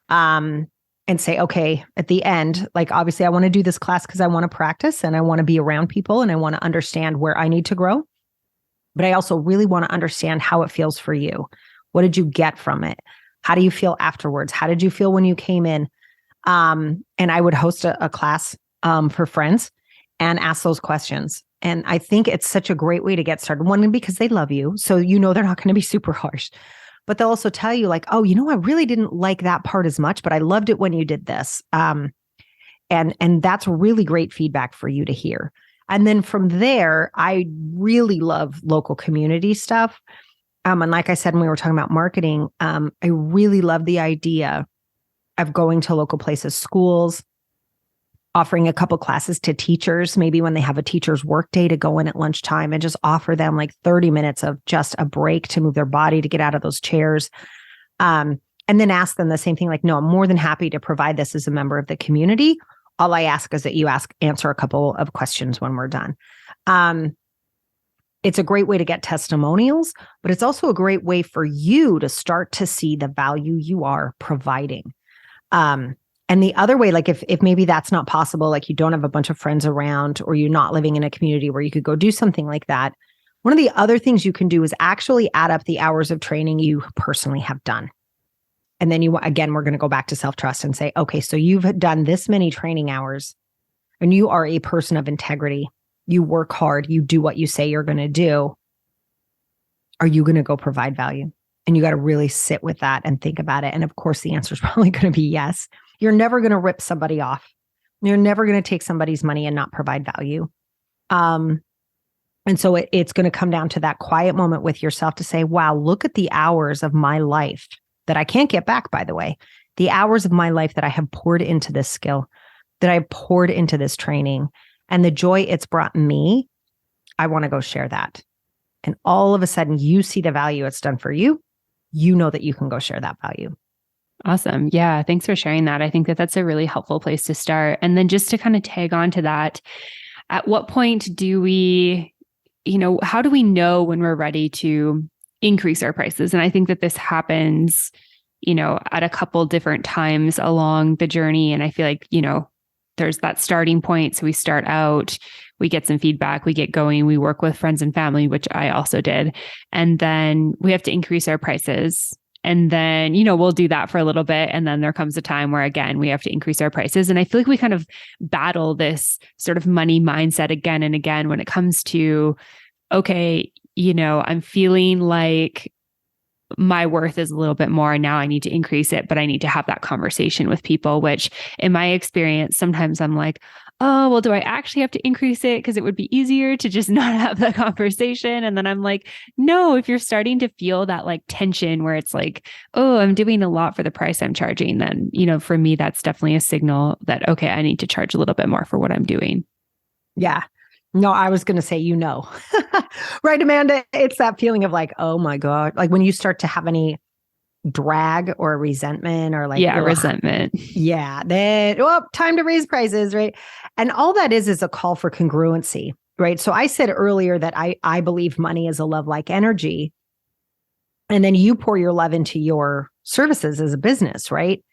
and say, okay, at the end, like obviously I want to do this class because I want to practice and I want to be around people and I want to understand where I need to grow. But I also really want to understand how it feels for you. What did you get from it? How do you feel afterwards? How did you feel when you came in? And I would host a class for friends and ask those questions. And I think it's such a great way to get started. One, because they love you. So they're not going to be super harsh. But they'll also tell you like, oh, I really didn't like that part as much, but I loved it when you did this. And that's really great feedback for you to hear. And then from there, I really love local community stuff. And like I said, when we were talking about marketing, I really love the idea of going to local places, schools, offering a couple classes to teachers, maybe when they have a teacher's work day to go in at lunchtime and just offer them like 30 minutes of just a break to move their body, to get out of those chairs. And then ask them the same thing, like, no, I'm more than happy to provide this as a member of the community. All I ask is that you answer a couple of questions when we're done. It's a great way to get testimonials, but it's also a great way for you to start to see the value you are providing. And the other way, like if maybe that's not possible, like you don't have a bunch of friends around or you're not living in a community where you could go do something like that, one of the other things you can do is actually add up the hours of training you personally have done. And then again, we're going to go back to self-trust and say, okay, so you've done this many training hours and you are a person of integrity. You work hard. You do what you say you're going to do. Are you going to go provide value? And you got to really sit with that and think about it. And of course, the answer is probably going to be yes. You're never going to rip somebody off. You're never going to take somebody's money and not provide value. And so it's going to come down to that quiet moment with yourself to say, wow, look at the hours of my life that I can't get back, by the way, the hours of my life that I have poured into this skill, that I poured into this training, and the joy it's brought me. I want to go share that. And all of a sudden you see the value it's done for you. You know that you can go share that value. Awesome. Yeah. Thanks for sharing that. I think that that's a really helpful place to start. And then just to kind of tag on to that, at what point do we, how do we know when we're ready to increase our prices? And I think that this happens, at a couple different times along the journey. And I feel like, there's that starting point. So we start out, we get some feedback, we get going, we work with friends and family, which I also did. And then we have to increase our prices. And then, we'll do that for a little bit. And then there comes a time where, again, we have to increase our prices. And I feel like we kind of battle this sort of money mindset again and again when it comes to, okay, I'm feeling like my worth is a little bit more. Now I need to increase it, but I need to have that conversation with people, which in my experience, sometimes I'm like, oh, well, do I actually have to increase it? Because it would be easier to just not have the conversation. And then I'm like, no, if you're starting to feel that like tension where it's like, oh, I'm doing a lot for the price I'm charging, then, for me, that's definitely a signal that, okay, I need to charge a little bit more for what I'm doing. Yeah. No, I was going to say, right, Amanda? It's that feeling of like, oh my God, like when you start to have any drag or resentment or like, resentment. Yeah. Then, time to raise prices, right? And all that is a call for congruency, right? So I said earlier that I believe money is a love-like energy. And then you pour your love into your services as a business, right?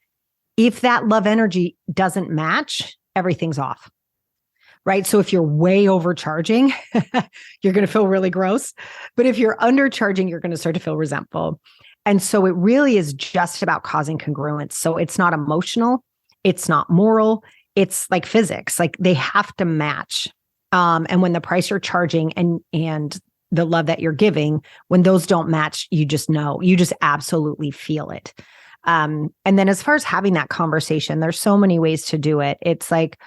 If that love energy doesn't match, everything's off. Right. So if you're way overcharging, you're going to feel really gross. But if you're undercharging, you're going to start to feel resentful. And so it really is just about causing congruence. So it's not emotional. It's not moral. It's like physics. Like they have to match. And when the price you're charging and the love that you're giving, when those don't match, you just know, you just absolutely feel it. And then as far as having that conversation, there's so many ways to do it. It's like,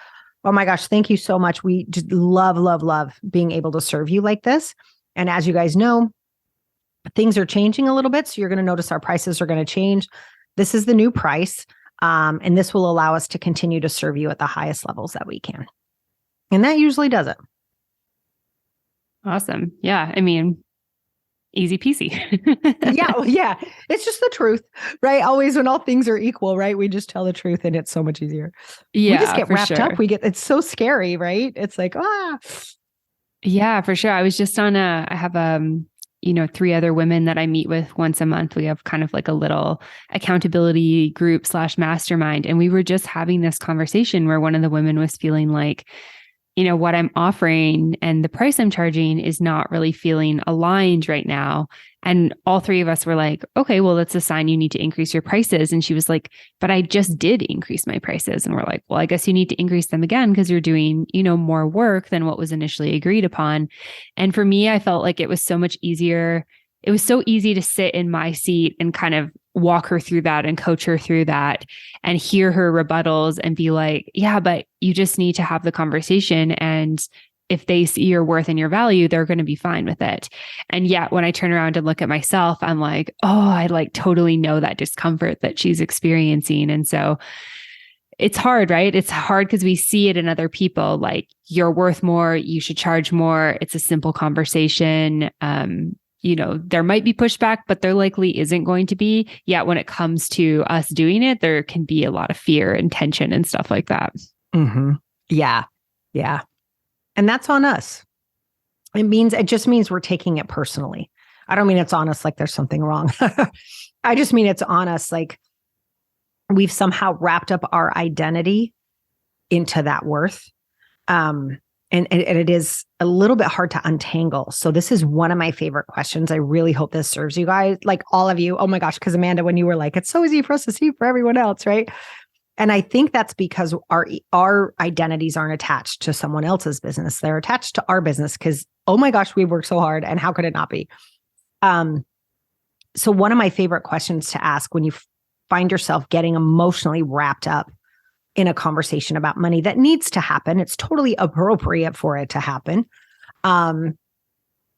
oh my gosh, thank you so much. We just love being able to serve you like this. And as you guys know, things are changing a little bit. So you're going to notice our prices are going to change. This is the new price. And this will allow us to continue to serve you at the highest levels that we can. And that usually does it. Awesome. Yeah. I mean, easy peasy. Yeah. It's just the truth, right? Always when all things are equal, right? We just tell the truth and it's so much easier. Yeah, we just get wrapped up. It's so scary, right? It's like, Yeah, for sure. I was just on I have 3 other women that I meet with once a month. We have kind of like a little accountability group / mastermind. And we were just having this conversation where one of the women was feeling like, what I'm offering and the price I'm charging is not really feeling aligned right now. And all 3 of us were like, okay, well, that's a sign you need to increase your prices. And she was like, but I just did increase my prices. And we're like, well, I guess you need to increase them again because you're doing, more work than what was initially agreed upon. And for me, I felt like it was so much easier. It was so easy to sit in my seat and kind of walk her through that and coach her through that and hear her rebuttals and be like, yeah, but you just need to have the conversation. And if they see your worth and your value, they're going to be fine with it. And yet when I turn around and look at myself, I'm like, oh, I like totally know that discomfort that she's experiencing. And so it's hard, right? It's hard because we see it in other people, like you're worth more, you should charge more. It's a simple conversation. There might be pushback, but there likely isn't going to be. Yet when it comes to us doing it, there can be a lot of fear and tension and stuff like that. Mm-hmm. Yeah. And that's on us. It just means we're taking it personally. I don't mean it's on us like there's something wrong. I just mean it's on us like we've somehow wrapped up our identity into that worth. And it is a little bit hard to untangle. So this is one of my favorite questions. I really hope this serves you guys, like all of you. Oh my gosh, because Amanda, when you were like, it's so easy for us to see for everyone else, right? And I think that's because our identities aren't attached to someone else's business. They're attached to our business because, oh my gosh, we work so hard and how could it not be? So one of my favorite questions to ask when you find yourself getting emotionally wrapped up in a conversation about money that needs to happen, it's totally appropriate for it to happen,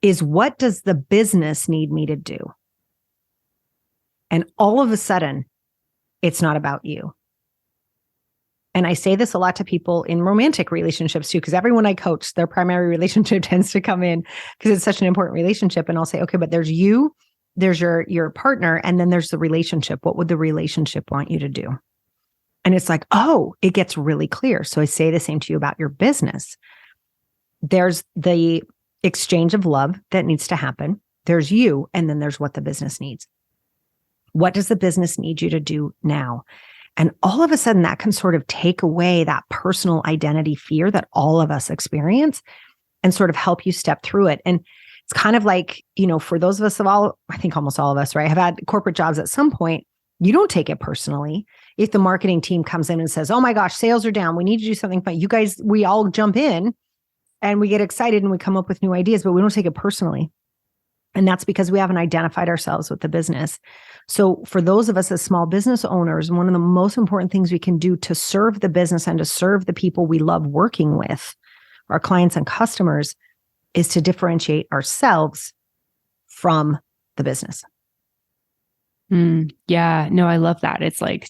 is what does the business need me to do? And all of a sudden, it's not about you. And I say this a lot to people in romantic relationships too, because everyone I coach, their primary relationship tends to come in because it's such an important relationship. And I'll say, okay, but there's you, there's your partner, and then there's the relationship. What would the relationship want you to do? And it's like, oh, it gets really clear. So I say the same to you about your business. There's the exchange of love that needs to happen. There's you, and then there's what the business needs. What does the business need you to do now? And all of a sudden that can sort of take away that personal identity fear that all of us experience and sort of help you step through it. And it's kind of like, for those of us I think almost all of us, right, have had corporate jobs at some point. You don't take it personally. If the marketing team comes in and says, oh my gosh, sales are down, we need to do something, but you guys, we all jump in and we get excited and we come up with new ideas, but we don't take it personally. And that's because we haven't identified ourselves with the business. So for those of us as small business owners, one of the most important things we can do to serve the business and to serve the people we love working with, our clients and customers, is to differentiate ourselves from the business. Yeah, no, I love that. It's like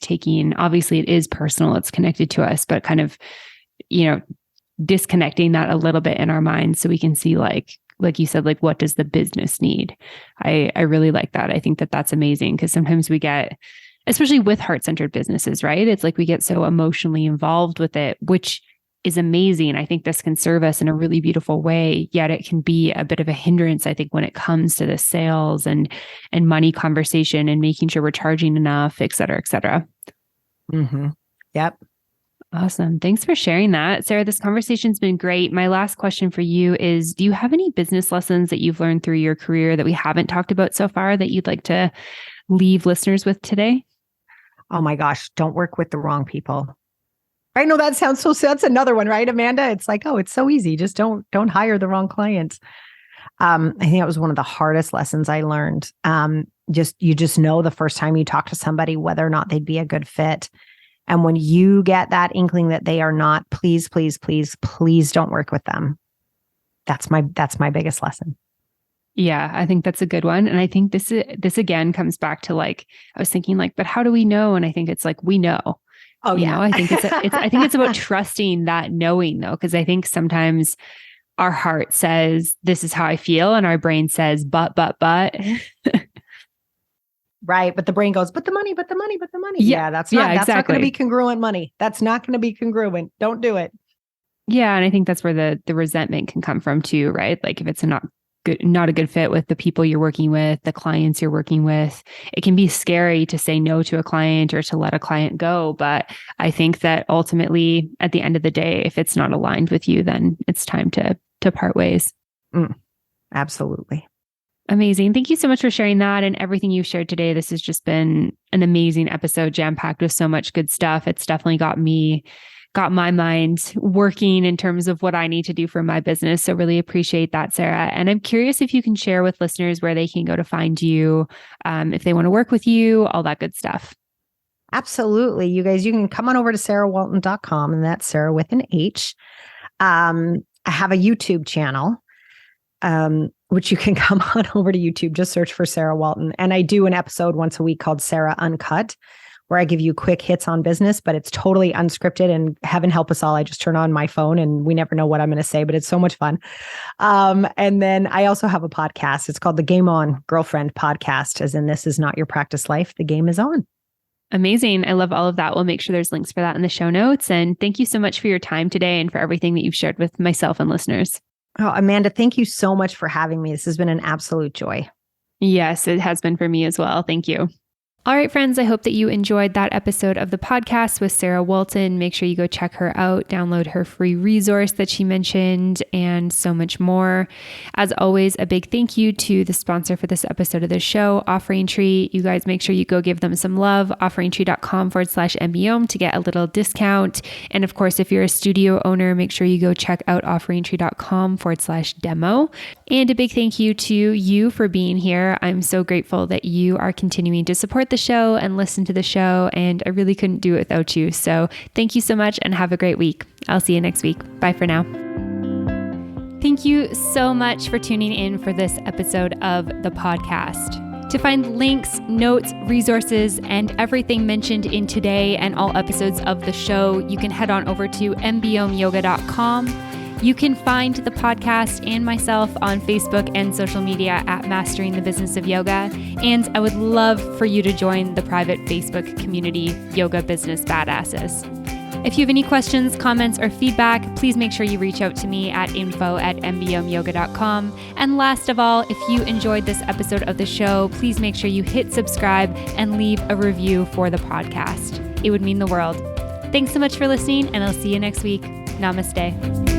obviously it is personal, it's connected to us, but kind of, disconnecting that a little bit in our minds so we can see like you said, like, what does the business need? I really like that. I think that that's amazing because sometimes we get, especially with heart-centered businesses, right? It's like we get so emotionally involved with it, which is amazing. I think this can serve us in a really beautiful way, yet it can be a bit of a hindrance, I think, when it comes to the sales and money conversation and making sure we're charging enough, et cetera, et cetera. Mm-hmm. Yep. Awesome. Thanks for sharing that. Sarah, this conversation's been great. My last question for you is, do you have any business lessons that you've learned through your career that we haven't talked about so far that you'd like to leave listeners with today? Oh my gosh, don't work with the wrong people. I know that sounds so sad. That's another one, right, Amanda? It's like, oh, it's so easy. Just don't hire the wrong clients. I think that was one of the hardest lessons I learned. You just know the first time you talk to somebody whether or not they'd be a good fit. And when you get that inkling that they are not, please, please, please, please don't work with them. That's my biggest lesson. Yeah, I think that's a good one. And I think this again comes back to I was thinking but how do we know? And I think it's we know. Oh yeah. I think it's about trusting that knowing though, because I think sometimes our heart says, this is how I feel. And our brain says, but. Right. But the brain goes, but the money. Yeah, that's exactly. not going to be congruent money. That's not going to be congruent. Don't do it. Yeah. And I think that's where the resentment can come from too, right? Like if it's not a good fit with the people you're working with, the clients you're working with, it can be scary to say no to a client or to let a client go. But I think that ultimately at the end of the day, if it's not aligned with you, then it's time to part ways. Absolutely. Amazing. Thank you so much for sharing that and everything you've shared today. This has just been an amazing episode, jam-packed with so much good stuff. It's definitely got my mind working in terms of what I need to do for my business. So really appreciate that, Sarah. And I'm curious if you can share with listeners where they can go to find you, if they want to work with you, all that good stuff. Absolutely. You guys, you can come on over to sarahwalton.com, and that's Sarah with an H. I have a YouTube channel, which you can come on over to YouTube. Just search for Sarah Walton. And I do an episode once a week called Sarah Uncut, where I give you quick hits on business, but it's totally unscripted, and heaven help us all. I just turn on my phone and we never know what I'm going to say, but it's so much fun. And then I also have a podcast. It's called the Game On Girlfriend Podcast, as in this is not your practice life. The game is on. Amazing. I love all of that. We'll make sure there's links for that in the show notes. And thank you so much for your time today and for everything that you've shared with myself and listeners. Oh, Amanda, thank you so much for having me. This has been an absolute joy. Yes, it has been for me as well. Thank you. All right, friends, I hope that you enjoyed that episode of the podcast with Sarah Walton. Make sure you go check her out, download her free resource that she mentioned, and so much more. As always, a big thank you to the sponsor for this episode of the show, Offering Tree. You guys make sure you go give them some love, offeringtree.com/MBOM to get a little discount. And of course, if you're a studio owner, make sure you go check out offeringtree.com/demo. And a big thank you to you for being here. I'm so grateful that you are continuing to support the show and listen to the show, and I really couldn't do it without you. So thank you so much and have a great week. I'll see you next week. Bye for now. Thank you so much for tuning in for this episode of the podcast. To find links, notes, resources, and everything mentioned in today and all episodes of the show, you can head on over to mbomyoga.com. You can find the podcast and myself on Facebook and social media at Mastering the Business of Yoga. And I would love for you to join the private Facebook community, Yoga Business Badasses. If you have any questions, comments, or feedback, please make sure you reach out to me at info@mbomyoga.com. And last of all, if you enjoyed this episode of the show, please make sure you hit subscribe and leave a review for the podcast. It would mean the world. Thanks so much for listening, and I'll see you next week. Namaste.